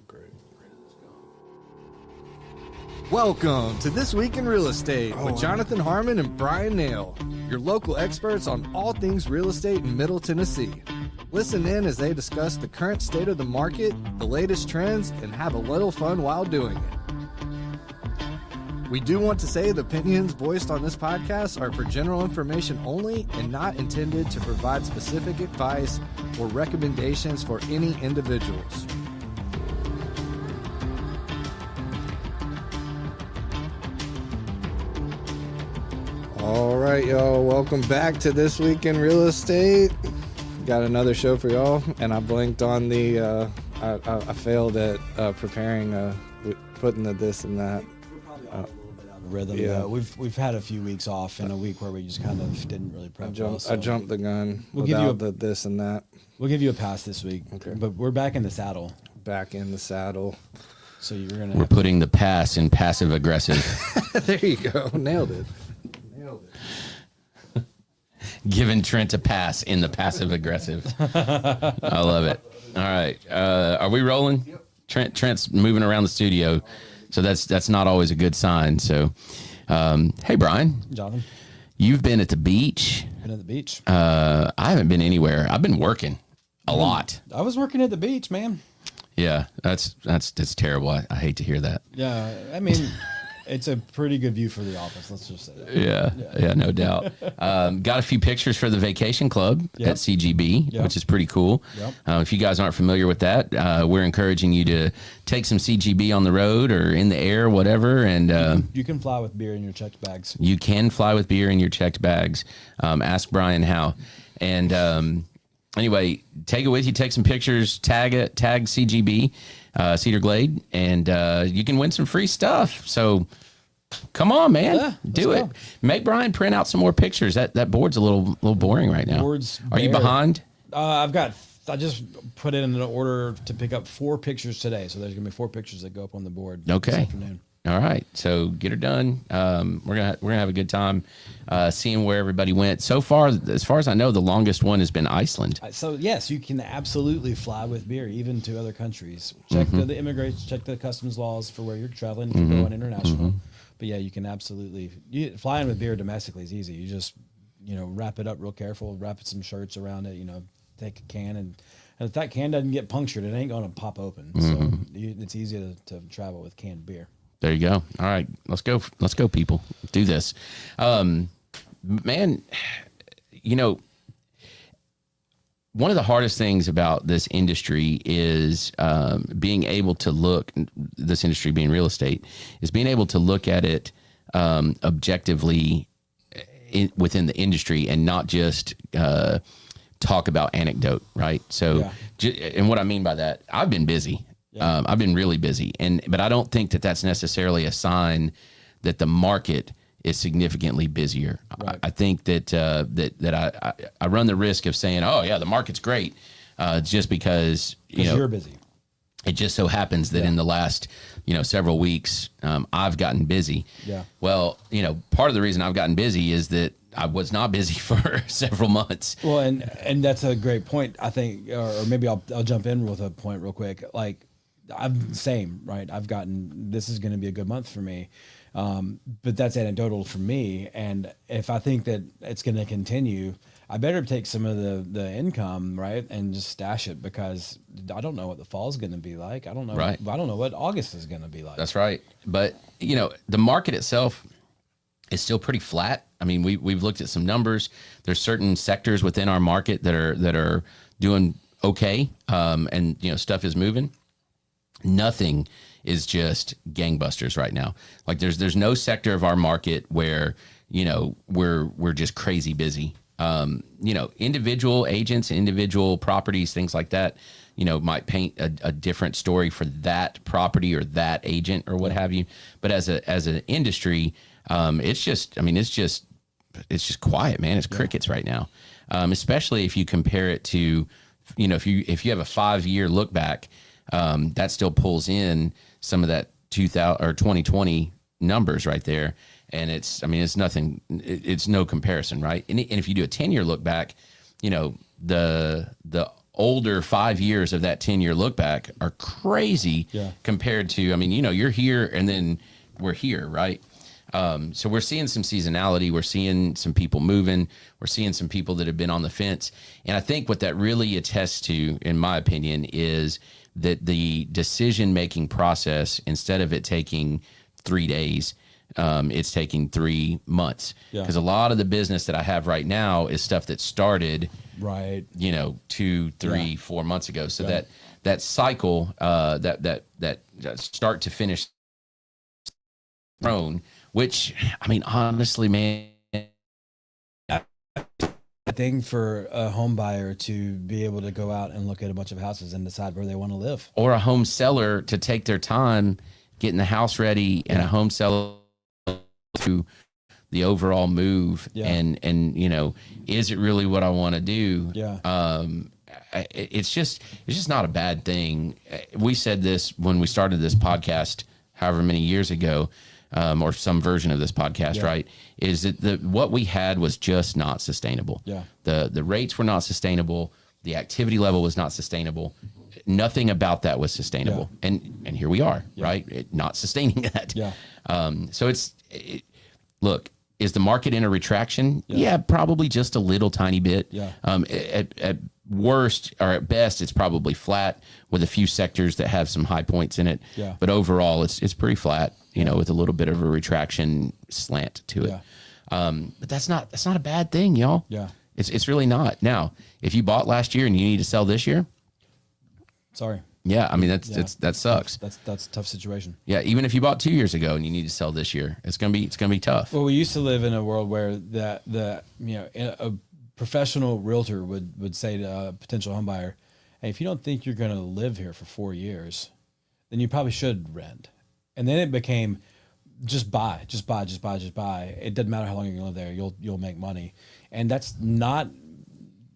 great. Welcome to This Week in Real Estate with Jonathan Harmon and Bryan Nale, your local experts on all things real estate in Middle Tennessee. Listen in as they discuss the current state of the market, the latest trends, and have a little fun while doing it. We do want to say the opinions voiced on this podcast are for general information only and not intended to provide specific advice or recommendations for any individuals. All right, y'all. Welcome back to This Week in Real Estate. Got another show for y'all, and I blinked on the. I failed at preparing, putting the this and that. We're probably all a little bit out of rhythm. Yeah. We've had a few weeks off and a week where we just kind of didn't really prep. I jumped the gun We'll give you without the this and that. We'll give you a pass this week. Okay. But we're back in the saddle. Back in the saddle. So you're gonna. We're putting the pass in passive aggressive. There you go. Nailed it. Giving Trent a pass in the passive aggressive. I love it. All right. Are we rolling? Yep. Trent's moving around the studio, so that's not always a good sign. So, hey, Bryan. Jonathan. You've been at the beach. Been at the beach. I haven't been anywhere. I've been working a lot. I was working at the beach, man. Yeah, that's terrible. I hate to hear that. Yeah, I mean, it's a pretty good view for the office. Let's just say that. Yeah, no doubt. Got a few pictures for the vacation club at CGB, which is pretty cool. Yep. If you guys aren't familiar with that, we're encouraging you to take some CGB on the road or in the air, whatever. And you can fly with beer in your checked bags. you can fly with beer in your checked bags. Ask Bryan how. And anyway, take it with you. Take some pictures. Tag CGB. Cedar Glade, and you can win some free stuff. So come on, man, do it. Make Bryan print out some more pictures. That board's a little boring right now. Are you behind? I just put in an order to pick up 4 pictures today, so there's gonna be 4 pictures that go up on the board this afternoon. All right, so get her done. We're gonna have a good time seeing where everybody went. So far as I know, the longest one has been Iceland. So yes, you can absolutely fly with beer even to other countries. Check the immigration, check the customs laws for where you're traveling if you're going international. But yeah, you can absolutely flying with beer domestically is easy. You just wrap it up real careful, wrap some shirts around it. Take a can and if that can doesn't get punctured, it ain't gonna pop open. So it's easy to travel with canned beer. There you go. All right, let's go, people. Do this, man. One of the hardest things about this industry is being able to look. This industry being real estate is being able to look at it objectively within the industry and not just talk about anecdote, right? So, and what I mean by that, I've been busy. I've been really busy, but I don't think that that's necessarily a sign that the market is significantly busier. Right. I think that I run the risk of saying, "Oh yeah, the market's great," just because you're busy. It just so happens that in the last several weeks, I've gotten busy. Yeah. Well, part of the reason I've gotten busy is that I was not busy for several months. Well, and that's a great point. I think, or maybe I'll jump in with a point real quick. Like, I'm same, right? This is going to be a good month for me. But that's anecdotal for me. And if I think that it's going to continue, I better take some of the income, right, and just stash it because I don't know what the fall is going to be like. I don't know. Right. I don't know what August is going to be like. That's right. But the market itself is still pretty flat. I mean, we've looked at some numbers. There's certain sectors within our market that are doing okay, and stuff is moving. Nothing is just gangbusters right now. Like there's no sector of our market where we're just crazy busy. Individual agents, individual properties, things like that, might paint a different story for that property or that agent or what have you. But as an industry, it's just quiet, man. It's crickets right now. Especially if you compare it to, if you have a 5-year look back, that still pulls in some of that 2000 or 2020 numbers right there. And it's nothing, it's no comparison, right? And if you do a 10-year look back, the older 5 years of that 10-year look back are crazy compared to, I mean, you know, you're here and then we're here, right? So we're seeing some seasonality. We're seeing some people moving. We're seeing some people that have been on the fence. And I think what that really attests to, in my opinion, is that the decision-making process, instead of it taking 3 days, it's taking 3 months. Because a lot of the business that I have right now is stuff that started, right, you know, 2, 3, 4 months ago. So that cycle, that start to finish prone, which, I mean, honestly, man, thing for a home buyer to be able to go out and look at a bunch of houses and decide where they want to live, or a home seller to take their time getting the house ready, and a home seller to the overall move, and you know, is it really what I want to do? It's just not a bad thing. We said this when we started this podcast however many years ago, or some version of this podcast, right? Is that what we had was just not sustainable. The rates were not sustainable. The activity level was not sustainable. Nothing about that was sustainable. And here we are, right? Not sustaining that. So look, is the market in a retraction? Yeah, probably just a little tiny bit. At worst or at best, it's probably flat with a few sectors that have some high points in it. But overall, it's pretty flat, you know, with a little bit of a retraction slant to it. But that's not a bad thing, y'all. It's really not. Now, if you bought last year and you need to sell this year, sorry. I mean, that sucks. That's a tough situation. Even if you bought 2 years ago and you need to sell this year, it's gonna be tough. Well, we used to live in a world where a professional realtor would say to a potential home buyer, "Hey, if you don't think you're going to live here for 4 years, then you probably should rent." And then it became just buy. It doesn't matter how long you're going to live there. You'll make money, and that's not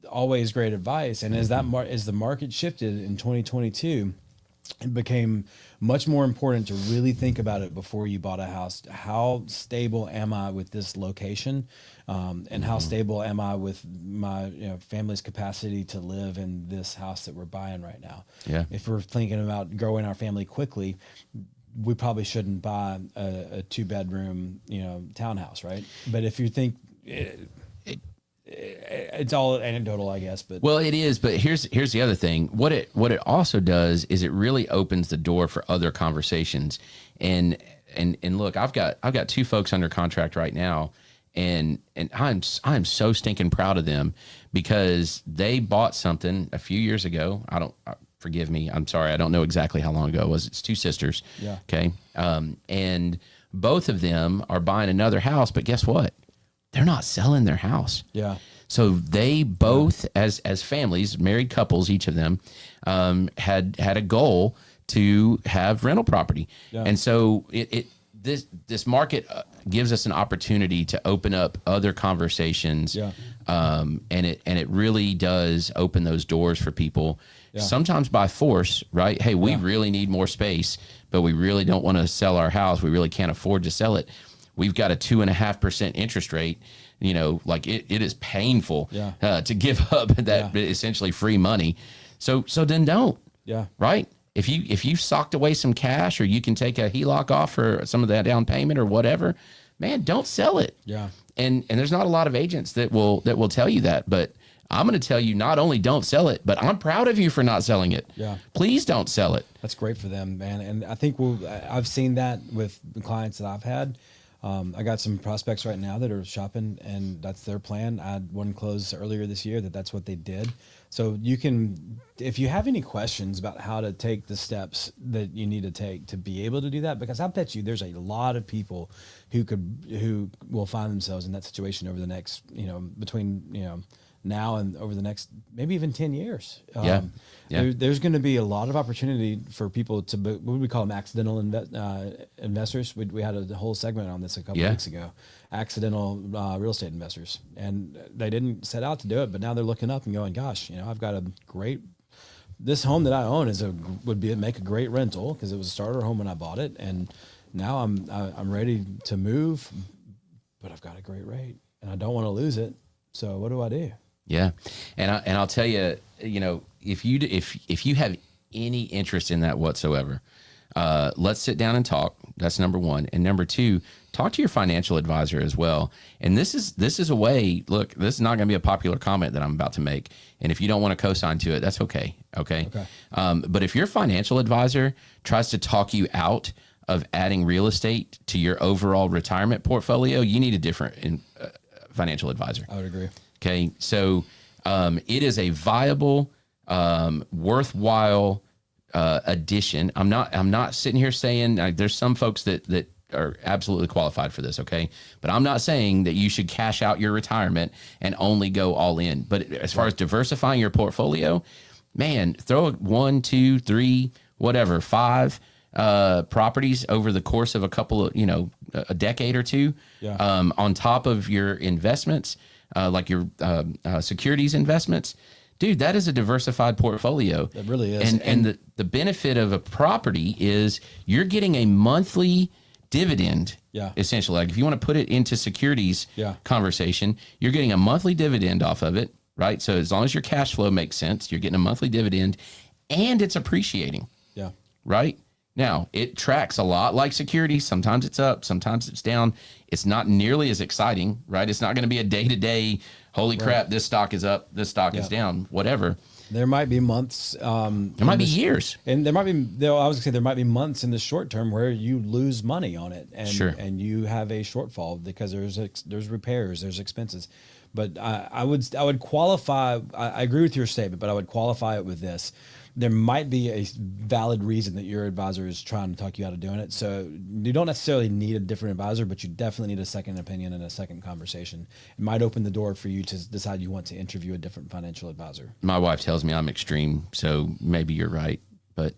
always great advice. And as the market shifted in 2022, it became much more important to really think about it before you bought a house. How stable am I with this location? And how stable am I with my family's capacity to live in this house that we're buying right now? If we're thinking about growing our family quickly, we probably shouldn't buy a 2-bedroom townhouse, right? But if you think it's all anecdotal, I guess. But well, it is. But here's the other thing. What it also does is it really opens the door for other conversations. And look, I've got 2 folks under contract right now, and I'm so stinking proud of them because they bought something a few years ago. Forgive me, I'm sorry, I don't know exactly how long ago it was. It's 2 sisters. Okay. And both of them are buying another house, but guess what? They're not selling their house. So they both, as families, married couples, each of them, had a goal to have rental property. And so this market gives us an opportunity to open up other conversations. And it really does open those doors for people, sometimes by force, right? Hey, we really need more space, but we really don't want to sell our house. We really can't afford to sell it. We've got a 2.5% interest rate. Like it is painful to give up that essentially free money. So then don't. Right. If you socked away some cash, or you can take a HELOC off for some of that down payment or whatever, man, don't sell it. And there's not a lot of agents that will tell you that, but I'm going to tell you, not only don't sell it, but I'm proud of you for not selling it. Please don't sell it. That's great for them, man. And I think I've seen that with the clients that I've had. I got some prospects right now that are shopping, and that's their plan. I had one close earlier this year that's what they did. So you can, if you have any questions about how to take the steps that you need to take to be able to do that, because I bet you there's a lot of people who will find themselves in that situation over the next, between, now and over the next maybe even 10 years. There's going to be a lot of opportunity for people to, what we call them, accidental investors. We had a whole segment on this a couple weeks ago. Accidental real estate investors, and they didn't set out to do it, but now they're looking up and going, gosh, I've got this home that I own would make a great rental because it was a starter home when I bought it, and now I'm ready to move, but I've got a great rate and I don't want to lose it. So what do I do? Yeah. And I'll tell you, if you have any interest in that whatsoever, let's sit down and talk. That's number one. And number two, talk to your financial advisor as well. And this is a way, look, this is not going to be a popular comment that I'm about to make. And if you don't want to co-sign to it, that's okay. Okay. But if your financial advisor tries to talk you out of adding real estate to your overall retirement portfolio, you need a different financial advisor. I would agree. Okay. So it is a viable, worthwhile addition. I'm not sitting here saying there's some folks that are absolutely qualified for this. Okay. But I'm not saying that you should cash out your retirement and only go all in. But as far as diversifying your portfolio, man, throw 1, 2, 3, whatever, 5 properties over the course of a couple of, a decade or two, on top of your investments, like your securities investments. Dude, that is a diversified portfolio. It really is. And the benefit of a property is you're getting a monthly dividend, essentially. Like if you want to put it into securities conversation, you're getting a monthly dividend off of it, right? So as long as your cash flow makes sense, you're getting a monthly dividend and it's appreciating. Yeah. Right? Now, it tracks a lot like securities. Sometimes it's up, sometimes it's down. It's not nearly as exciting, right? It's not going to be a day-to-day, holy crap, this stock is up, this stock is down, whatever. There might be months. There might be years. And there might be, though, I was going to say there might be months in the short term where you lose money on it and you have a shortfall because there's repairs, there's expenses. But I would qualify, I agree with your statement, but I would qualify it with this. There might be a valid reason that your advisor is trying to talk you out of doing it. So you don't necessarily need a different advisor, but you definitely need a second opinion and a second conversation. It might open the door for you to decide you want to interview a different financial advisor. My wife tells me I'm extreme, so maybe you're right, but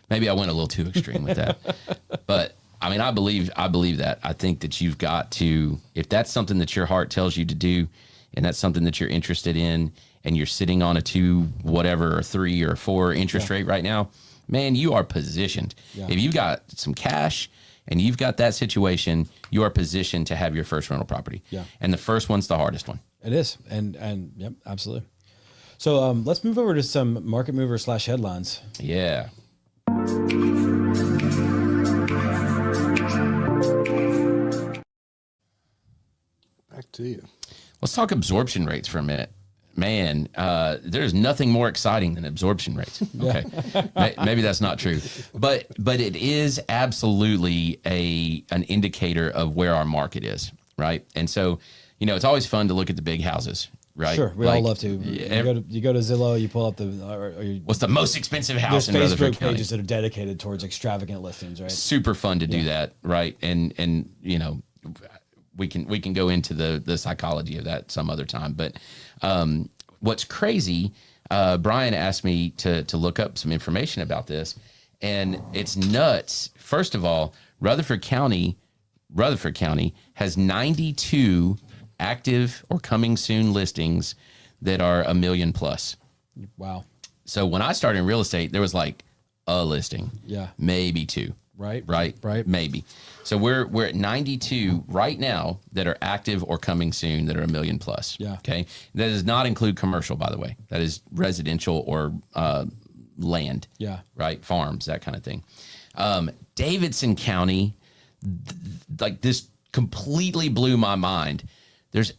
maybe I went a little too extreme with that. But I mean, I believe that. I think that you've got to, if that's something that your heart tells you to do, and that's something that you're interested in, and you're sitting on a 2, whatever, or 3 or 4 interest rate right now, man, you are positioned. If you've got some cash and you've got that situation, you are positioned to have your first rental property. And the first one's the hardest one. It is. And yep, absolutely. So let's move over to some market mover / headlines. Yeah. Back to you. Let's talk absorption rates for a minute. Man, there's nothing more exciting than absorption rates. Okay, maybe that's not true, but it is absolutely an indicator of where our market is, right? And so, it's always fun to look at the big houses, right? Sure, we all love to. You go to Zillow, you pull up what's the most expensive house in there's Rutherford Facebook County? pages that are dedicated towards extravagant listings, right? Super fun to do that, right? And we can go into the psychology of that some other time. But what's crazy, Bryan asked me to look up some information about this, and it's nuts. First of all, Rutherford County has 92 active or coming soon listings that are $1 million plus. Wow. So when I started in real estate, there was like a listing, maybe 2. Right. Maybe. So we're at 92 right now that are active or coming soon that are $1 million plus. Okay. That does not include commercial, by the way. That is residential or land. Right. Farms, that kind of thing. Davidson County, like this completely blew my mind. There's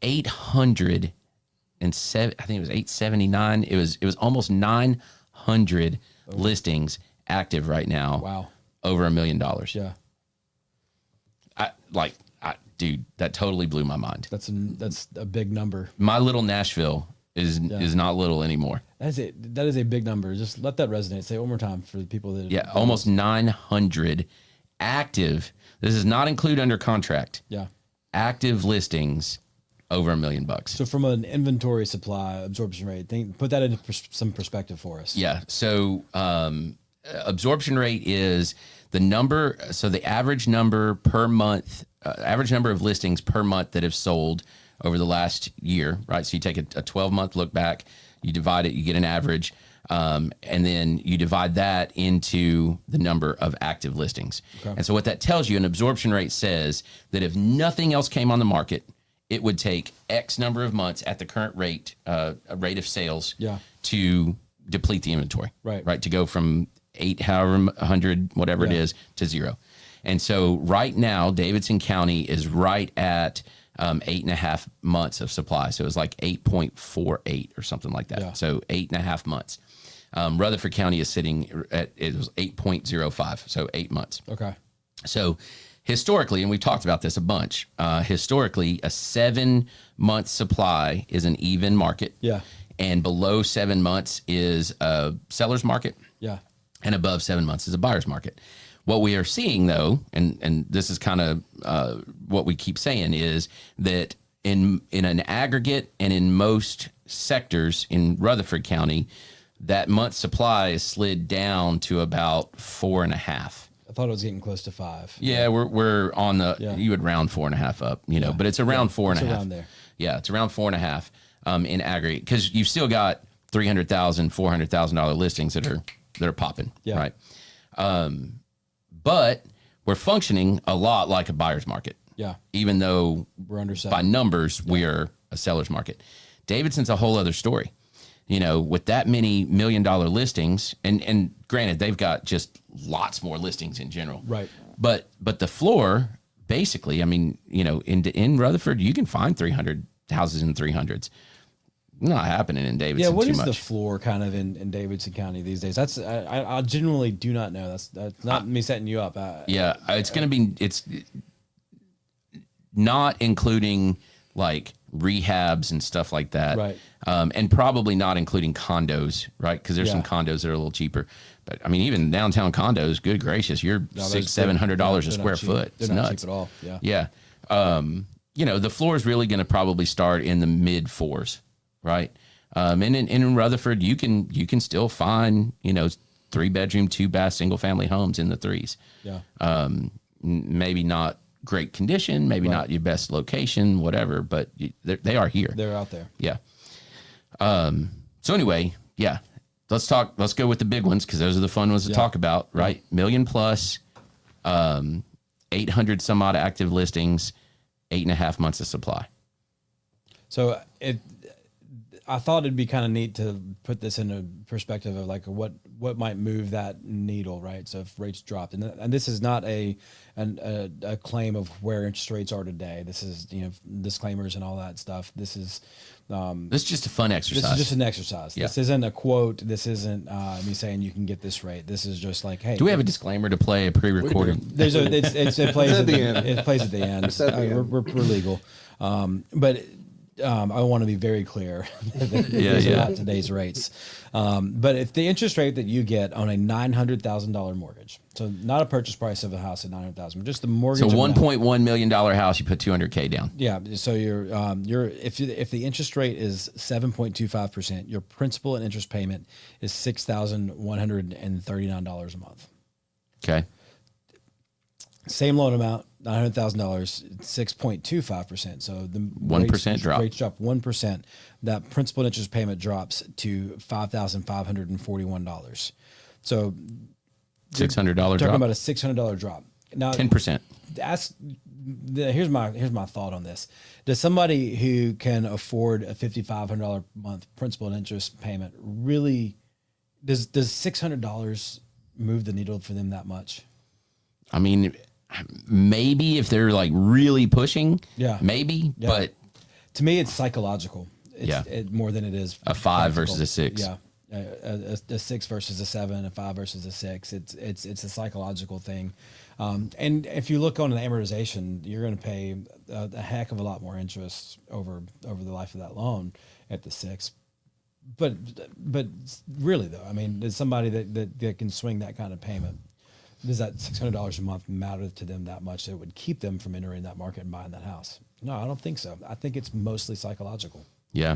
807. I think it was 879. It was almost 900 listings active right now. Wow. Over $1 million. Dude, that totally blew my mind. That's a big number. My little Nashville is not little anymore. That is a big number. Just let that resonate. Say it one more time for the people that. Almost 900 active. This does not include under contract. Active listings over $1 million. So from an inventory supply absorption rate, put that into some perspective for us. So absorption rate is the number. So the average number per month, average number of listings per month that have sold over the last year, right? So you take a 12-month look back, you divide it, you get an average, and then you divide that into the number of active listings. And so what that tells you, an absorption rate says that if nothing else came on the market, it would take X number of months at the current rate, a rate of sales, to deplete the inventory. Right. To go from 800 whatever it is to 0. And so right now, Davidson County is right at 8.5 months of supply. So it was like 8.48 or something like that. Yeah. So 8.5 months. Rutherford County is sitting at, it was 8.05. So 8 months. Okay. So historically, and we've talked about this a bunch, historically, a 7-month supply is an even market. Yeah. And below 7 months is a seller's market. Yeah. And above 7 months is a buyer's market. What we are seeing, though, and this is kind of what we keep saying, is that in an aggregate and in most sectors in Rutherford County, that month supply is slid down to about 4.5. I thought it was getting close to 5. Yeah, we're on the, you would round 4.5 up, but it's around 4.5. It's around there. Yeah, it's around 4.5 in aggregate, because you've still got $300,000, $400,000 listings that are popping, right? But we're functioning a lot like a buyer's market. Yeah. Even though We're under 7. by numbers, we are a seller's market. Davidson's a whole other story. With that many $1 million listings, and granted, they've got just lots more listings in general. Right. But the floor, basically, I mean, in Rutherford, you can find 300 houses in 300s. Not happening in Davidson. Yeah, what too is much. the floor kind of in Davidson County these days? That's I genuinely do not know. That's not me setting you up. It's going to be, it's not including like rehabs and stuff like that. Right. And probably not including condos, right? Because there's some condos that are a little cheaper. But I mean, even downtown condos, good gracious, you're $600-700 a square foot. They're It's not nuts. cheap at all. Yeah. Yeah. The floor is really going to probably start in the mid 4s, right? And in Rutherford, you can still find 3-bedroom, 2-bath, single family homes in the 3s. Yeah. Maybe not great condition, maybe not your best location, whatever, but they are here. They're out there. Yeah. So anyway, let's go with the big ones, because those are the fun ones to talk about, right? Million plus, 800 some odd active listings, 8.5 months of supply. So I thought it'd be kind of neat to put this in a perspective of like what might move that needle, right? So if rates dropped, and this is not a claim of where interest rates are today. This is disclaimers and all that stuff. This is just a fun exercise. This is just an exercise. Yeah. This isn't a quote. This isn't me saying you can get this rate. This is just like, hey. Do we have a disclaimer to play a pre-recorded? It plays at the end. It plays at the end. It's at the end. We're legal, but. I want to be very clear. These are not today's rates. But if the interest rate that you get on a $900,000 mortgage, so not a purchase price of a house at $900,000, but just the mortgage. So $1.1 million house, you put $200K down. Yeah. So if the interest rate is 7.25%, your principal and interest payment is $6,139 a month. Okay. Same loan amount, $900,000, 6.25%. So the 1% drop. Rates drop 1%. That principal and interest payment drops to $5,541. So $600 talking drop. about a $600 drop. Now 10%. Here's my thought on this. Does somebody who can afford a $5,500 a month principal and interest payment really does $600 move the needle for them that much? I mean, maybe if they're like really pushing, maybe, Yeah. but to me, it's psychological. It's more than it is a 5 practical. versus a 6. Yeah, a 6 versus a 7, a 5 versus a 6. It's a psychological thing. And if you look on the amortization, you're going to pay a heck of a lot more interest over the life of that loan at the 6. But really though, I mean, there's somebody that can swing that kind of payment. Does that $600 a month matter to them that much that it would keep them from entering that market and buying that house? No, I don't think so. I think it's mostly psychological. Yeah.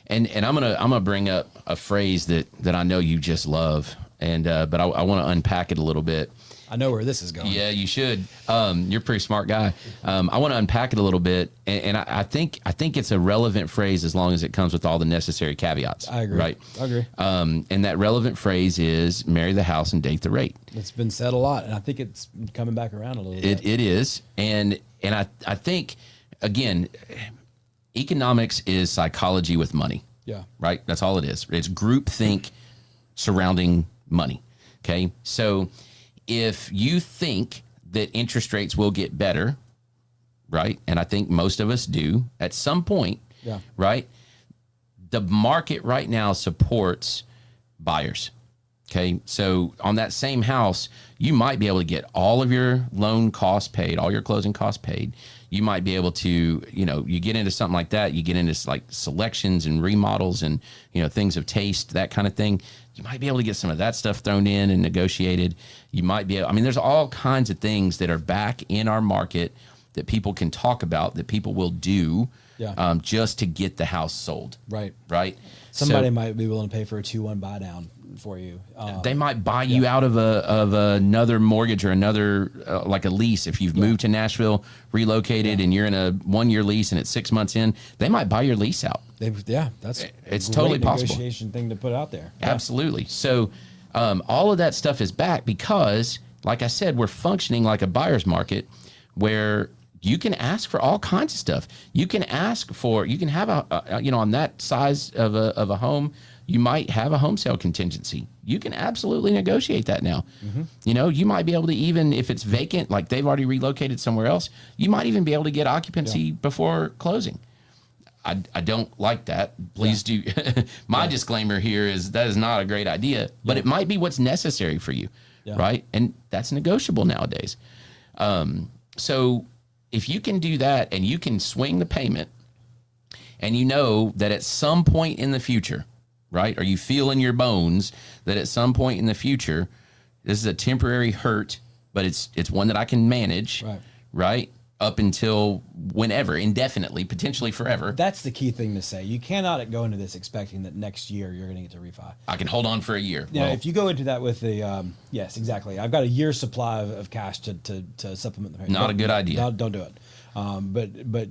And I'm gonna bring up a phrase that I know you just love, and but I want to unpack it a little bit. I know where this is going. Yeah, you should. You're a pretty smart guy. I want to unpack it a little bit, and I think it's a relevant phrase as long as it comes with all the necessary caveats. I agree. Right. I agree. And that relevant phrase is marry the house and date the rate. It's been said a lot, and I think it's coming back around a little bit. It is, and I think again, economics is psychology with money. Yeah. Right. That's all it is. It's groupthink surrounding money. Okay. So if you think that interest rates will get better, right? And I think most of us do at some point, right? The market right now supports buyers. Okay. So on that same house, you might be able to get all of your loan costs paid, all your closing costs paid. You might be able to, you get into something like that. You get into like selections and remodels and, things of taste, that kind of thing. You might be able to get some of that stuff thrown in and negotiated. You might be able, there's all kinds of things that are back in our market that people can talk about, that people will do just to get the house sold. Right. Somebody might be willing to pay for a 2-1 buy down for you. They might buy you out of another mortgage or another like a lease. If you've moved to Nashville, relocated, and you're in a 1-year lease and it's 6 months in, they might buy your lease out. It's totally possible. Negotiation thing to put out there. Absolutely. So all of that stuff is back because, like I said, we're functioning like a buyer's market where you can ask for all kinds of stuff. You can have on that size of a home, you might have a home sale contingency. You can absolutely negotiate that now. You might be able to, even if it's vacant, like they've already relocated somewhere else, you might even be able to get occupancy before closing. I don't like that. Please do. My disclaimer here is that is not a great idea, but it might be what's necessary for you, right? And that's negotiable nowadays. So if you can do that and you can swing the payment and you know that at some point in the future, right, or you feel in your bones that at some point in the future, this is a temporary hurt, but it's one that I can manage, right? Up until whenever, indefinitely, potentially forever. That's the key thing to say. You cannot go into this expecting that next year you're going to get to refi. I can hold on for a year. Yeah, if you go into that with the, yes, exactly. I've got a year's supply of cash to supplement the payment. Not a good idea. Don't do it. But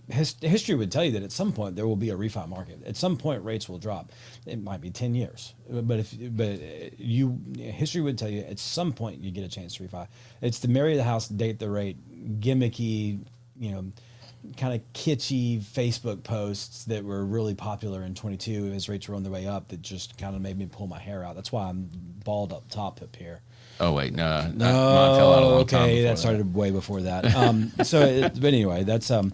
history would tell you that at some point there will be a refi market. At some point rates will drop. It might be 10 years, but history would tell you at some point you get a chance to refi. It's the marry the house, date the rate, gimmicky, kind of kitschy Facebook posts that were really popular in 22 as rates were on their way up that just kind of made me pull my hair out. That's why I'm bald up top here. Oh wait, no, mine fell out a long time before that started way before that. But anyway, that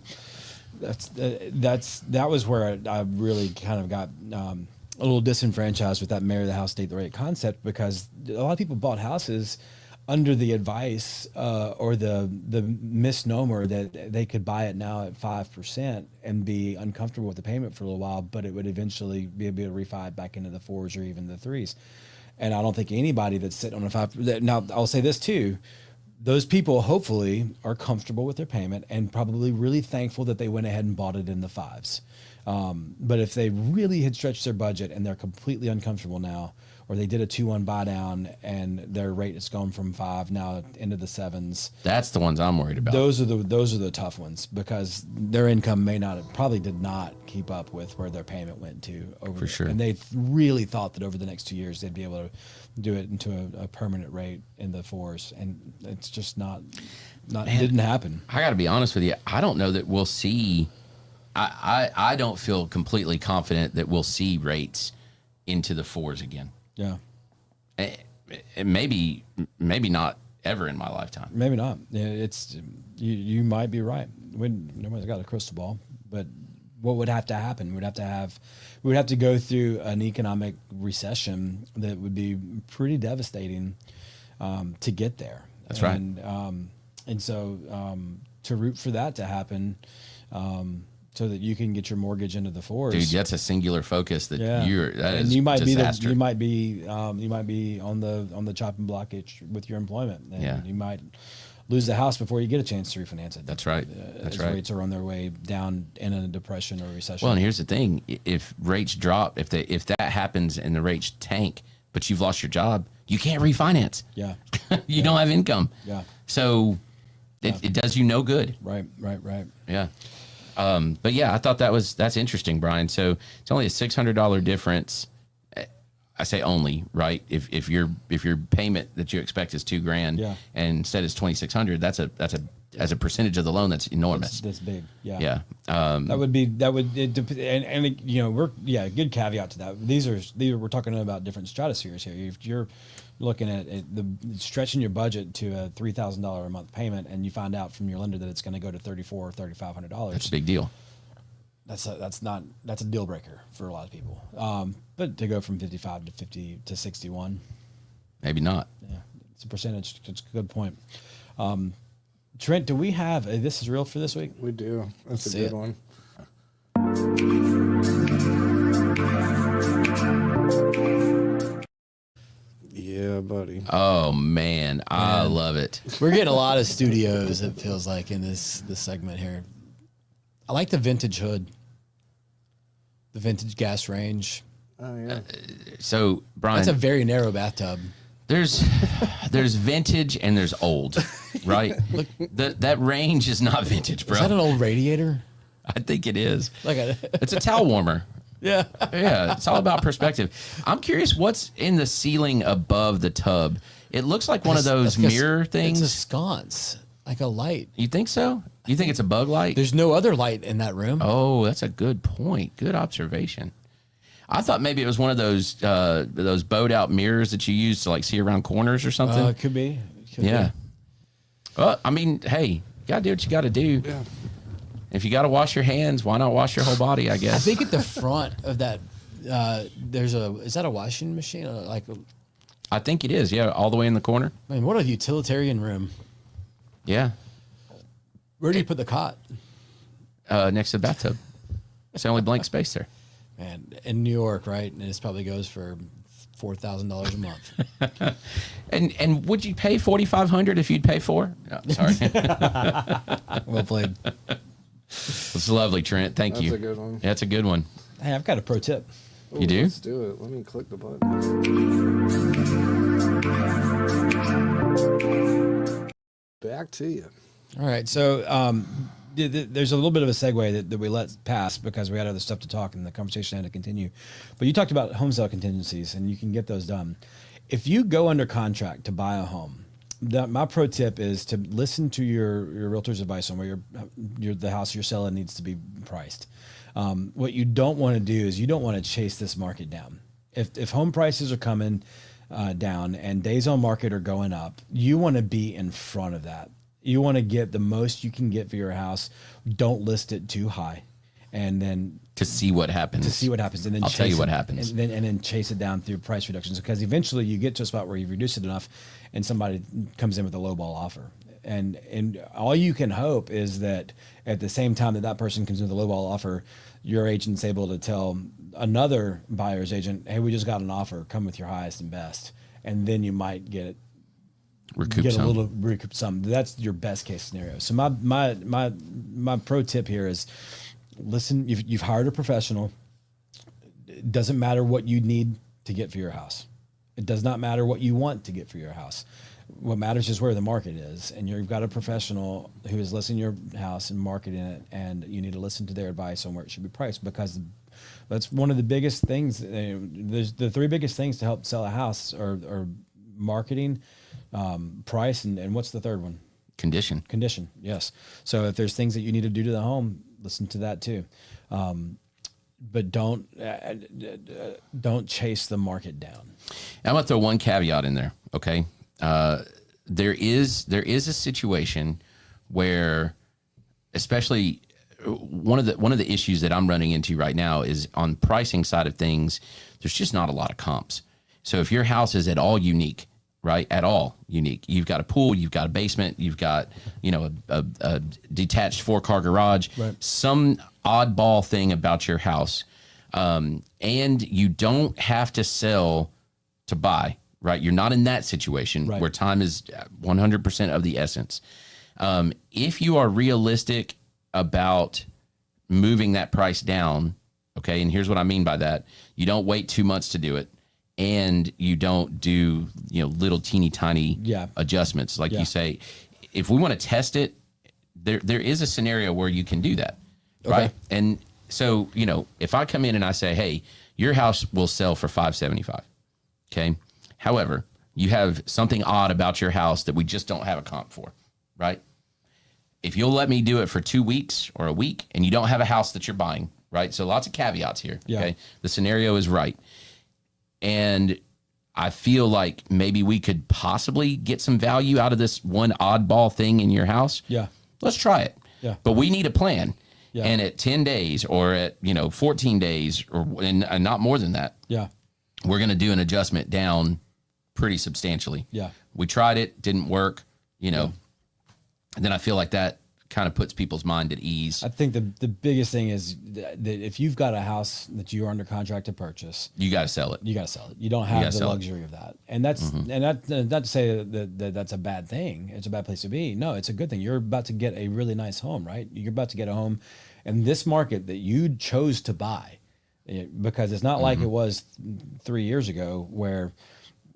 was where I really kind of got a little disenfranchised with that marry the house, date the rate concept, because a lot of people bought houses under the advice or the misnomer that they could buy it now at 5% and be uncomfortable with the payment for a little while, but it would eventually be able to refi back into the 4s or even the 3s. And I don't think anybody that's sitting on a 5%. Now, I'll say this too. Those people hopefully are comfortable with their payment and probably really thankful that they went ahead and bought it in the 5s. But if they really had stretched their budget and they're completely uncomfortable now, or they did a 2-1 buy down and their rate has gone from 5 now into the 7s. That's the ones I'm worried about. Those are the tough ones because their income probably did not keep up with where their payment went to over. For sure. And they really thought that over the next 2 years they'd be able to do it into a permanent rate in the 4s, and it's just not didn't happen. I got to be honest with you. I don't know that we'll see. I don't feel completely confident that we'll see rates into the 4s again. Yeah. Maybe not ever in my lifetime. Maybe not. Yeah, you might be right. Nobody's got a crystal ball, but what would have to happen? We'd have to go through an economic recession that would be pretty devastating to get there. That's right. And so to root for that to happen, so that you can get your mortgage into the 4s. Dude, that's a singular focus that you might disaster. You might be on the chopping block with your employment, and you might lose the house before you get a chance to refinance it. That's right. As rates are on their way down in a depression or recession. Well, and here's the thing: if rates drop, if that happens and the rates tank, but you've lost your job, you can't refinance. Yeah, you don't have income. Yeah, so it does you no good. Right. Yeah. But yeah, I thought that's interesting, Brian. So it's only a $600 difference. I say only, right? If your payment that you expect is $2,000 Yeah. and instead it's 2,600, that's as a percentage of the loan, that's enormous. That's big. Yeah. Yeah. Good caveat to that. We're talking about different stratospheres here. If you're looking at stretching your budget to a $3,000 a month payment, and you find out from your lender that it's going to go to $3,400 or $3,500, That's a big deal. That's a deal breaker for a lot of people. But to go from 55 to 50 to 61, Maybe not. yeah, it's a percentage. It's a good point. Trent, do we have this is real for this week? We do. That's a See good it. one. Yeah, buddy. Oh man, I love it. We're getting a lot of studios, it feels like, in this segment here. I like the vintage hood, the vintage gas range. Oh yeah. So Brian, That's a very narrow bathtub. there's vintage and there's old, right? Look, that range is not vintage, bro. Is that an old radiator? I think it is. Like It's a towel warmer. yeah. Yeah, it's all about perspective. I'm curious what's in the ceiling above the tub. It looks like one of those mirror things. It's a sconce, like a light. You think so? You think it's a bug light? There's no other light in that room. Oh, that's a good point. Good observation. I thought maybe it was one of those bowed out mirrors that you use to like see around corners or something. It could be. Yeah. Well, I mean, hey, you gotta do what you gotta do. Yeah. If you gotta wash your hands, why not wash your whole body? I guess. I think at the front of that, is that a washing machine? I think it is. Yeah, all the way in the corner. I mean, what a utilitarian room. Yeah. Where do you put the cot? Next to the bathtub. It's the only blank space there. Man, in New York, right? And this probably goes for $4,000 a month. And would you pay $4,500 if you'd pay $4,000? No, sorry. Well played. It's lovely, Trent. Thank you. That's a good one. That's a good one. Hey, I've got a pro tip. You do? Let's do it. Let me click the button. Back to you. All right. So there's a little bit of a segue that we let pass because we had other stuff to talk and the conversation had to continue. But you talked about home sale contingencies, and you can get those done. If you go under contract to buy a home, my pro tip is to listen to your realtor's advice on where the house you're selling needs to be priced. What you don't want to do is you don't want to chase this market down. If home prices are coming down and days on market are going up, you want to be in front of that. You want to get the most you can get for your house. Don't list it too high, and then To see what happens. and then I'll tell you what happens. and then chase it down through price reductions, because eventually you get to a spot where you've reduced it enough, and somebody comes in with a lowball offer, and all you can hope is that at the same time that person comes in with a lowball offer, your agent's able to tell another buyer's agent, "Hey, we just got an offer. Come with your highest and best," and then you might get recoup some. That's your best case scenario. So my pro tip here is listen. You've hired a professional. It doesn't matter what you need to get for your house. It does not matter what you want to get for your house. What matters is where the market is, and you've got a professional who is listening to your house and marketing it, and you need to listen to their advice on where it should be priced, because that's one of the biggest things. There's the three biggest things to help sell a house are marketing, price, and what's the third one? Condition. Yes. So if there's things that you need to do to the home, listen to that too. But don't chase the market down. I'm gonna throw one caveat in there. Okay. There is a situation where, especially one of the issues that I'm running into right now is on pricing side of things. There's just not a lot of comps. So if your house is at all unique, right? At all unique. You've got a pool, you've got a basement, you've got, a detached 4-car garage, right. Some oddball thing about your house. And you don't have to sell to buy, right? You're not in that situation right. where time is 100% of the essence. If you are realistic about moving that price down, okay, and here's what I mean by that. You don't wait 2 months to do it. And you don't do, little teeny tiny adjustments. Like you say, if we want to test it, there is a scenario where you can do that. Right. Okay. And so, if I come in and I say, hey, your house will sell for $575. Okay. However, you have something odd about your house that we just don't have a comp for, right? If you'll let me do it for 2 weeks or a week and you don't have a house that you're buying, right? So lots of caveats here. Yeah. Okay. The scenario is right. And I feel like maybe we could possibly get some value out of this one oddball thing in your house. Yeah. Let's try it. Yeah. But we need a plan. Yeah. And at 10 days or at, 14 days and not more than that, Yeah. we're going to do an adjustment down pretty substantially. Yeah. We tried it, didn't work, and then I feel like that kind of puts people's mind at ease. I think the biggest thing is that if you've got a house that you are under contract to purchase, You got to sell it. you got to sell it. You don't have the sell it. luxury of that. And that's, and not to say that that's a bad thing. It's a bad place to be. No, it's a good thing. You're about to get a really nice home, right? You're about to get a home in this market that you chose to buy, because it's not like it was 3 years ago where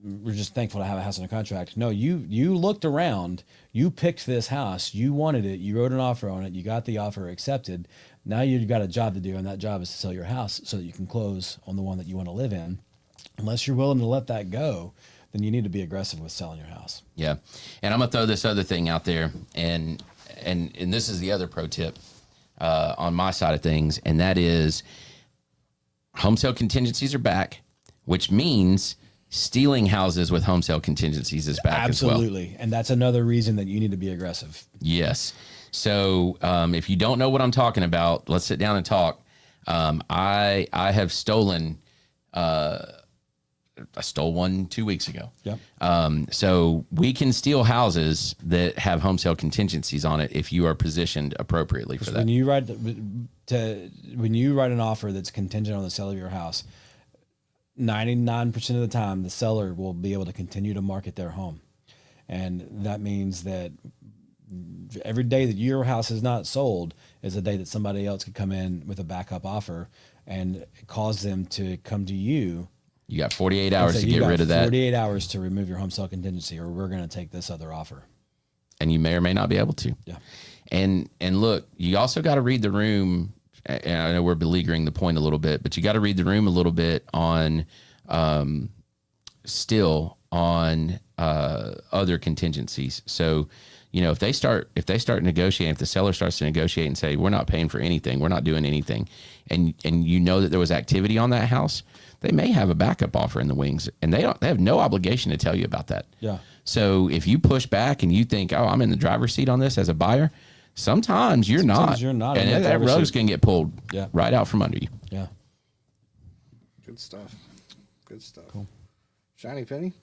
we're just thankful to have a house under contract. No, you looked around, you picked this house, you wanted it, you wrote an offer on it, you got the offer accepted. Now you've got a job to do, and that job is to sell your house so that you can close on the one that you want to live in. Unless you're willing to let that go, then you need to be aggressive with selling your house. Yeah. And I'm going to throw this other thing out there, and this is the other pro tip on my side of things, and that is home sale contingencies are back, which means stealing houses with home sale contingencies is back as well. Absolutely. And that's another reason that you need to be aggressive. Yes. So if you don't know what I'm talking about, let's sit down and talk. I have stolen, I stole one 2 weeks ago. Yep. So we can steal houses that have home sale contingencies on it if you are positioned appropriately for that. When you write an offer that's contingent on the sale of your house, 99% of the time, the seller will be able to continue to market their home. And that means that every day that your house is not sold is a day that somebody else could come in with a backup offer and cause them to come to you. You got 48 hours and say, to get rid of that. 48 hours to remove your home sale contingency, or we're going to take this other offer. And you may or may not be able to. Yeah. And look, you also got to read the room. And I know we're beleaguering the point a little bit, but you got to read the room a little bit on still on other contingencies. So, if they start negotiating, if the seller starts to negotiate and say, we're not paying for anything, we're not doing anything, and that there was activity on that house, they may have a backup offer in the wings, and they have no obligation to tell you about that. Yeah. So if you push back and you think, oh, I'm in the driver's seat on this as a buyer, sometimes you're not. You're not. And that rug's going to get pulled right out from under you. Yeah. Good stuff. Cool. Shiny penny?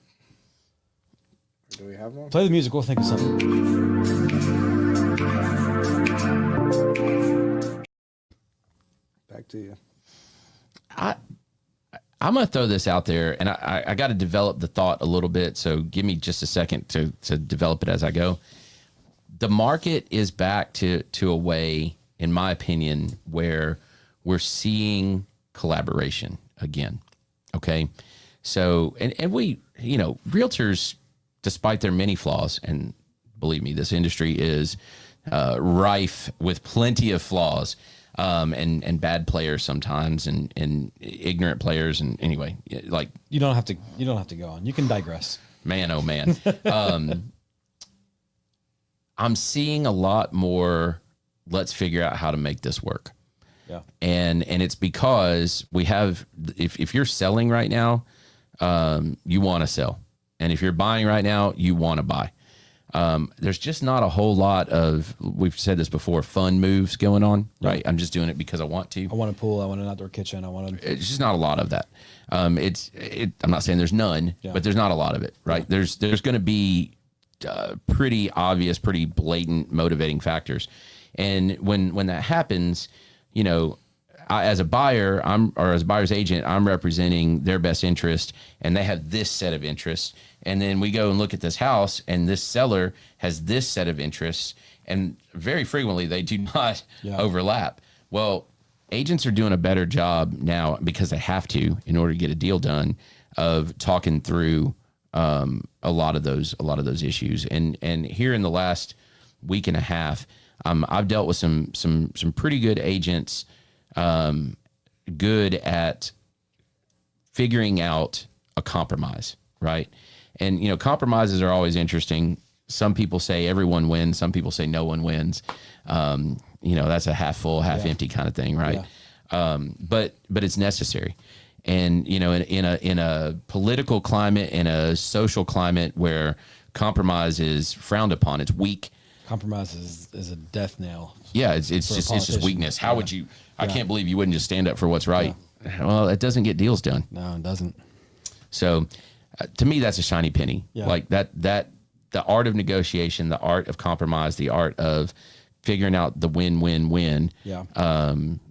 Or do we have one? Play the music. We'll think of something. Back to you. I'm going to throw this out there, and I got to develop the thought a little bit, so give me just a second to develop it as I go. The market is back to a way, in my opinion, where we're seeing collaboration again. Okay. So, and we, realtors, despite their many flaws, and believe me, this industry is rife with plenty of flaws, and bad players sometimes, and ignorant players. And anyway, like You don't have to go on. You can digress. Man, oh man. I'm seeing a lot more, let's figure out how to make this work. Yeah. And it's because we have, if you're selling right now, you want to sell. And if you're buying right now, you want to buy. There's just not a whole lot of, we've said this before, fun moves going on, right? I'm just doing it because I want to. I want a pool. I want an outdoor kitchen. It's just not a lot of that. I'm not saying there's none, but there's not a lot of it, right? Yeah. There's going to be pretty obvious, pretty blatant motivating factors. And when that happens, as a buyer, as a buyer's agent, I'm representing their best interest, and they have this set of interests. And then we go and look at this house, and this seller has this set of interests, and very frequently they do not overlap. Well, agents are doing a better job now, because they have to, in order to get a deal done, of talking through a lot of those issues. And here in the last week and a half, I've dealt with some pretty good agents, good at figuring out a compromise, right? And, compromises are always interesting. Some people say everyone wins. Some people say no one wins. That's a half full, half empty kind of thing, right? Yeah. But it's necessary. And, in a political climate, in a social climate where compromise is frowned upon, it's weak. Compromise is a death knell. Yeah, it's just weakness. How would you? I can't believe you wouldn't just stand up for what's right. Yeah. Well, it doesn't get deals done. No, it doesn't. So, to me, that's a shiny penny. Yeah. Like that the art of negotiation, the art of compromise, the art of figuring out the win-win-win. Yeah.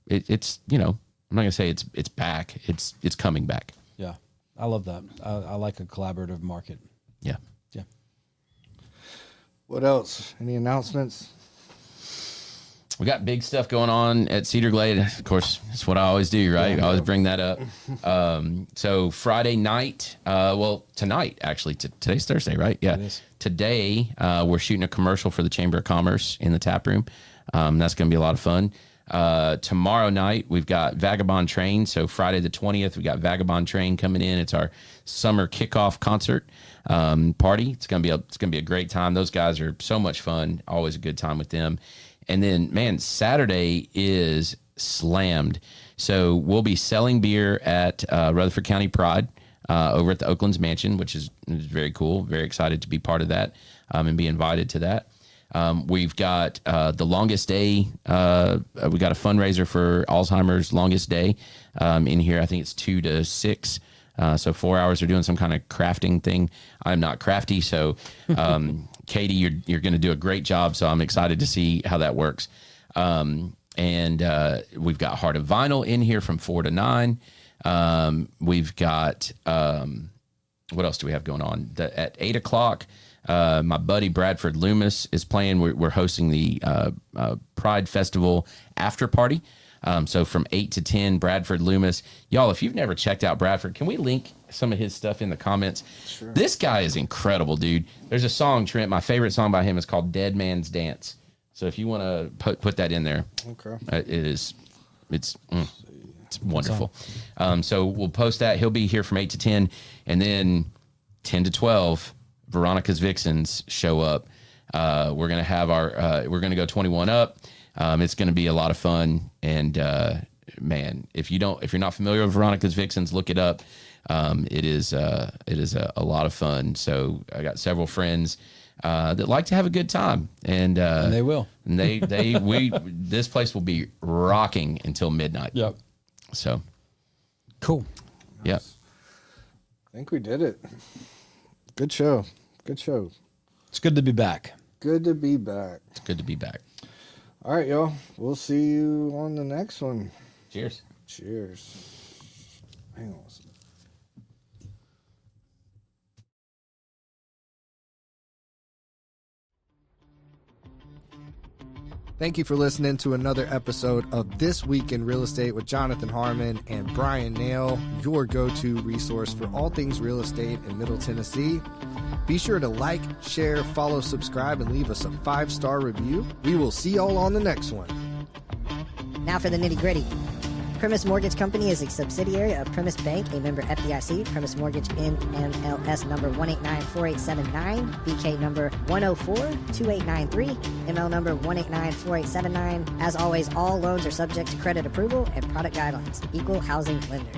It's I'm not gonna say it's back. It's coming back. Yeah, I love that. I like a collaborative market. Yeah. Yeah. What else? Any announcements? We got big stuff going on at Cedar Glade. Of course, that's what I always do, right? I always bring that up. So Friday night, tonight, actually, today's Thursday, right? Yeah. It is. Today, we're shooting a commercial for the Chamber of Commerce in the tap room. That's going to be a lot of fun. Tomorrow night, we've got Vagabond Train. So Friday the 20th, we got Vagabond Train coming in. It's our summer kickoff concert party. It's going to be a great time. Those guys are so much fun. Always a good time with them. And then, man, Saturday is slammed. So we'll be selling beer at Rutherford County Pride over at the Oaklands Mansion, which is very cool. Very excited to be part of that and be invited to that. We've got the longest day. We got a fundraiser for Alzheimer's longest day in here. I think it's 2 to 6. So 4 hours. They're doing some kind of crafting thing. I'm not crafty, so Katie, you're going to do a great job. So I'm excited to see how that works. And we've got Heart of Vinyl in here from 4 to 9. We've got what else do we have going on? At 8 o'clock, my buddy Bradford Loomis is playing. We're hosting the Pride Festival after party. So from 8 to 10, Bradford Loomis. Y'all, if you've never checked out Bradford, can we link some of his stuff in the comments? Sure. This guy is incredible, dude. There's a song, Trent. My favorite song by him is called Dead Man's Dance. So if you want to put that in there, okay, it's wonderful. So we'll post that. He'll be here from 8 to 10, and then 10 to 12, Veronica's Vixens show up. We're gonna have we're gonna go 21 up. It's going to be a lot of fun, and man, if you're not familiar with Veronica's Vixens, look it up. It is a lot of fun. So I got several friends that like to have a good time, and they will. And this place will be rocking until midnight. Yep. So cool. Yep. I think we did it. Good show. It's good to be back. Good to be back. It's good to be back. All right, y'all. We'll see you on the next one. Cheers. Hang on a second. Thank you for listening to another episode of This Week in Real Estate with Jonathan Harmon and Bryan Nale, your go-to resource for all things real estate in Middle Tennessee. Be sure to like, share, follow, subscribe, and leave us a 5-star review. We will see y'all on the next one. Now for the nitty-gritty. Primis Mortgage Company is a subsidiary of Primis Bank, a member FDIC. Primis Mortgage NMLS number 1894879, BK number 1042893, ML number 1894879. As always, all loans are subject to credit approval and product guidelines. Equal housing lender.